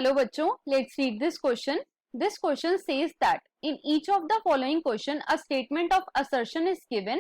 Hello बच्चों, let's read this question. This question says that in each of the following question a statement of assertion is given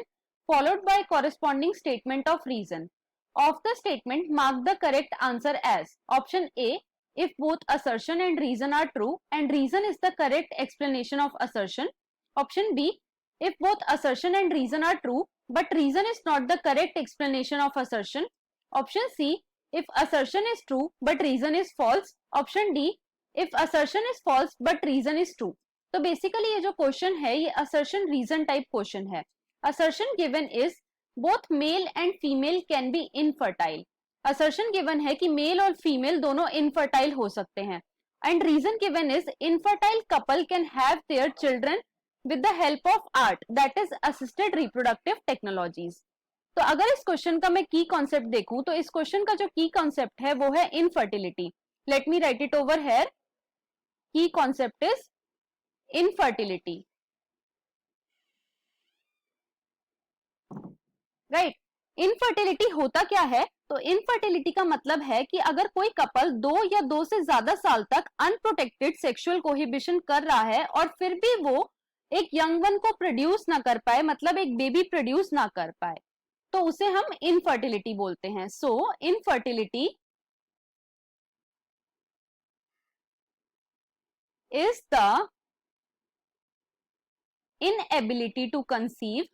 followed by corresponding statement of reason. Of the statement, mark the correct answer as option A, if both assertion and reason are true and reason is the correct explanation of assertion. Option B, if both assertion and reason are true but reason is not the correct explanation of assertion. Option C, if assertion is true but reason is false. Option D, if assertion is false but reason is true. तो basically ये जो question है ये assertion reason type question है. Assertion given is both male and female can be infertile. Assertion given है कि mail और female दोनों infertile हो सकते हैं. And reason given is infertile couple can have their children with the help of art, that is assisted reproductive technologies. तो अगर इस क्वेश्चन का मैं की कॉन्सेप्ट देखूं तो इस क्वेश्चन का जो की कॉन्सेप्ट है वो है infertility. Let me write it over here. Key concept is infertility. Right. Infertility होता क्या है? तो इनफर्टिलिटी का मतलब है कि अगर कोई कपल 2 या 2 से ज्यादा साल तक अनप्रोटेक्टेड सेक्सुअल कोहिबिशन कर रहा है और फिर भी वो एक यंग वन को प्रोड्यूस ना कर पाए, मतलब एक बेबी प्रोड्यूस ना कर पाए, तो उसे हम इनफर्टिलिटी बोलते हैं. So infertility is the inability to conceive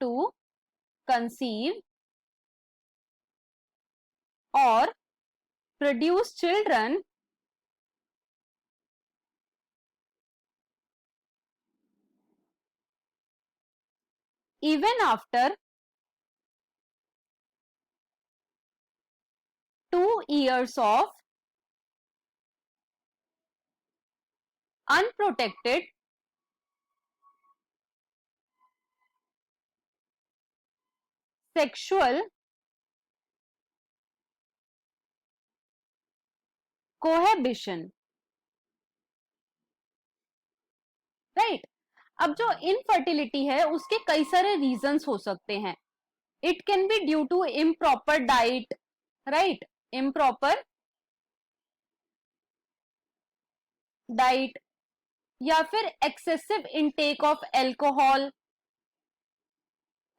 to conceive और produce children even after 2 years of unprotected sexual cohabitation. Right. अब जो इनफर्टिलिटी है उसके कई सारे रीजंस हो सकते हैं. It can be due to improper diet. Right. Improper diet या फिर excessive intake of alcohol.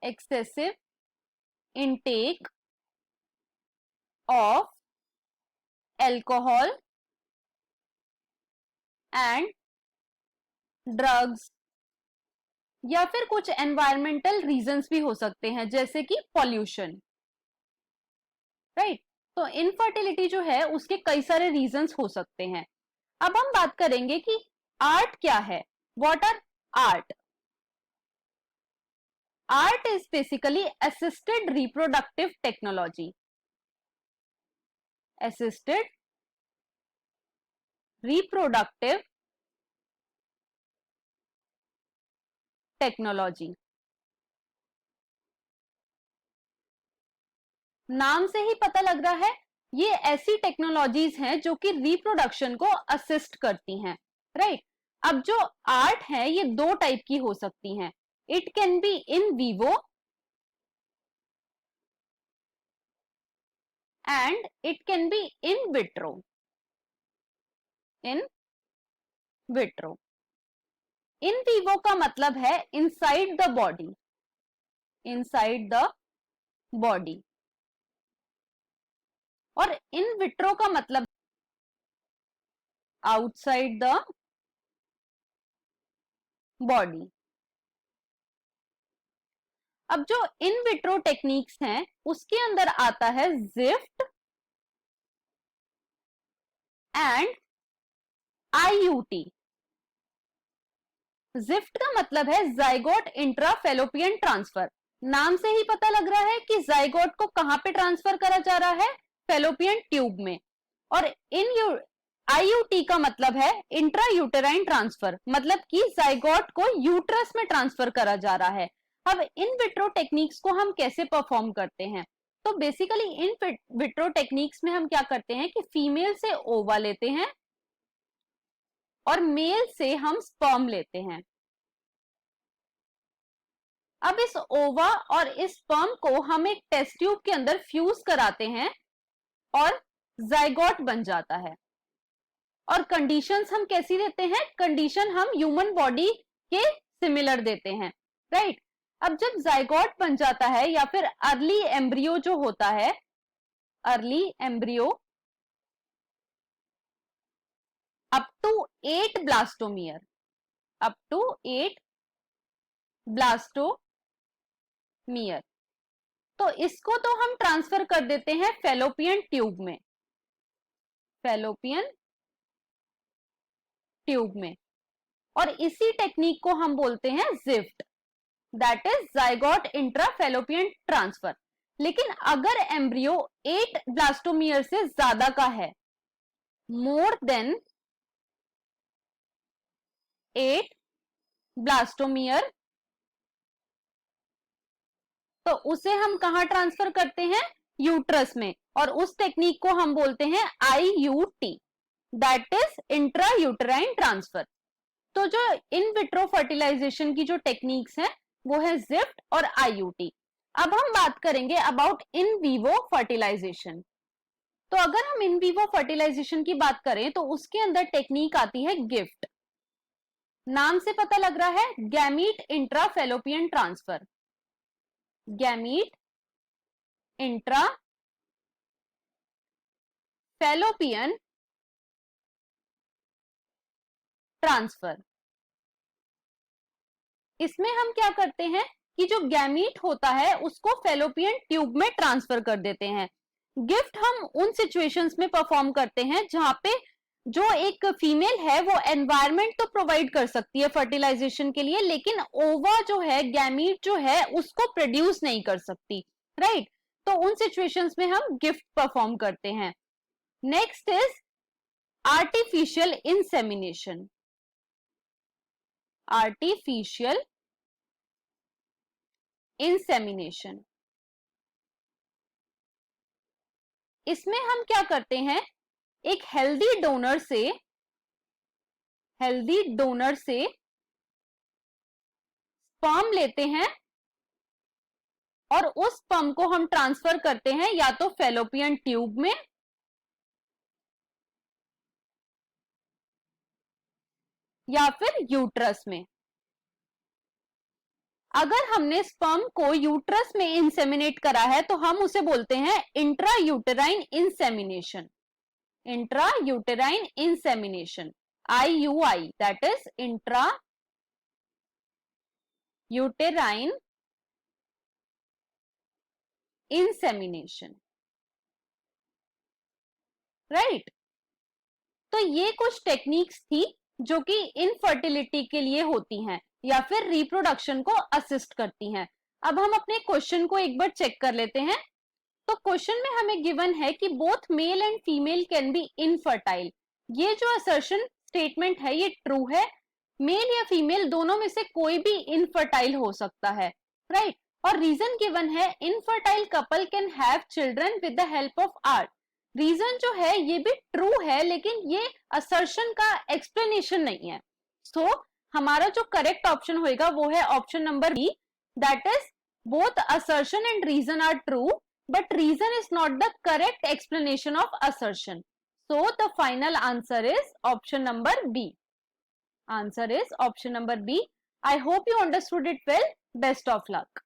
Excessive intake of alcohol and drugs या फिर कुछ एनवायरमेंटल रीजंस भी हो सकते हैं जैसे कि पॉल्यूशन. राइट. तो इनफर्टिलिटी जो है उसके कई सारे रीजंस हो सकते हैं. अब हम बात करेंगे कि आर्ट क्या है. What are ART? ART is basically assisted reproductive technology. assisted reproductive technology. नाम से ही पता लग रहा है ये ऐसी टेक्नोलॉजीज हैं जो कि रिप्रोडक्शन को असिस्ट करती हैं. राइट. अब जो आर्ट है ये 2 टाइप की हो सकती हैं. It can be in vivo and it can be in vitro. In vitro. In vivo का मतलब है inside the body. Inside the body. और in vitro का मतलब outside the body. अब जो इन विट्रो टेक्निक्स हैं उसके अंदर आता है जिफ्ट एंड आईयूटी. जिफ्ट का मतलब है जाइगोट इंट्राफेलोपियन ट्रांसफर. नाम से ही पता लग रहा है कि जाइगोट को कहां पे ट्रांसफर करा जा रहा है? फेलोपियन ट्यूब में. और इन आईयूटी का मतलब है इंट्रा यूटेराइन ट्रांसफर, मतलब कि जाइगोट को यूट्रस में ट्रांसफर करा जा रहा है. अब इन विट्रो टेक्निक्स को हम कैसे परफॉर्म करते हैं? तो बेसिकली इन विट्रो टेक्निक्स में हम क्या करते हैं कि फीमेल से ओवा लेते हैं और मेल से हम स्पर्म लेते हैं. अब इस ओवा और इस स्पर्म को हम एक टेस्ट ट्यूब के अंदर फ्यूज कराते हैं और जाइगोट बन जाता है। और कंडीशंस हम कैसी देते हैं? कंडीशन हम ह्यूमन बॉडी के सिमिलर देते हैं, राइट। अब जब जाइगोट बन जाता है या फिर अर्ली एम्ब्रियो जो होता है, early embryo up to 8 blastomere, up to 8 blastomere, तो इसको तो हम ट्रांसफर कर देते हैं फेलोपियन ट्यूब में, फेलोपियन ट्यूब में, और इसी टेक्निक को हम बोलते हैं GIFT, that is zygote intrafallopian transfer. लेकिन अगर एम्ब्रियो 8 ब्लास्टोमियर से ज्यादा का है, मोर देन 8 ब्लास्टोमियर, तो उसे हम कहां ट्रांसफर करते हैं? यूट्रस में, और उस टेक्निक को हम बोलते हैं IUT, that is intra uterine transfer. तो जो इन विट्रो फर्टिलाइजेशन की जो टेक्निक्स हैं वो है जिफ्ट और IUT। अब हम बात करेंगे अबाउट इन वीवो फर्टिलाइजेशन। तो अगर हम इन वीवो फर्टिलाइजेशन की बात करें तो उसके अंदर टेक्निक आती है गिफ्ट। नाम से पता लग रहा है, gamete intrafallopian transfer, gamete intra fallopian transfer. इसमें हम क्या करते हैं कि जो गैमीट होता है उसको फेलोपियन ट्यूब में ट्रांसफर कर देते हैं। गिफ्ट हम उन सिचुएशंस में परफॉर्म करते हैं जहां पे जो एक फीमेल है वो एनवायरनमेंट तो प्रोवाइड कर सकती है फर्टिलाइजेशन के लिए, लेकिन ओवा जो है, गैमीट जो है, उसको प्रोड्यूस नहीं कर सकती, राइट। तो उन सिचुएशंस में हम गिफ्ट परफॉर्म करते हैं। Next is artificial insemination, artificial insemination. इसमें हम क्या करते हैं, एक हेल्दी डोनर से स्पर्म लेते हैं और उस स्पर्म को हम ट्रांसफर करते हैं या तो फेलोपियन ट्यूब में या फिर यूट्रस में। अगर हमने स्पर्म को यूट्रस में इंसेमिनेट करा है तो हम उसे बोलते हैं intra uterine insemination, intra uterine insemination, IUI, that is intra uterine insemination, right. तो ये कुछ टेक्निक्स थी जो कि इनफर्टिलिटी के लिए होती हैं या फिर रिप्रोडक्शन को असिस्ट करती हैं। अब हम अपने क्वेश्चन को एक बार चेक कर लेते हैं। तो क्वेश्चन में हमें गिवन है कि both male and female can be infertile. ये जो असर्शन स्टेटमेंट है ये ट्रू है, मेल या फीमेल दोनों में से कोई भी इनफर्टाइल हो सकता है, राइट। और रीजन गिवन है infertile couple can have children with the help of ART. Reason जो है ये भी ट्रू है, लेकिन ये असर्शन का एक्सप्लेनेशन नहीं है। सो हमारा जो करेक्ट ऑप्शन होगा वो है option number B, that is both assertion and reason are true but reason is not the correct explanation of assertion. So the final answer is option number B. Answer is option number B. I hope you understood it well. Best of luck.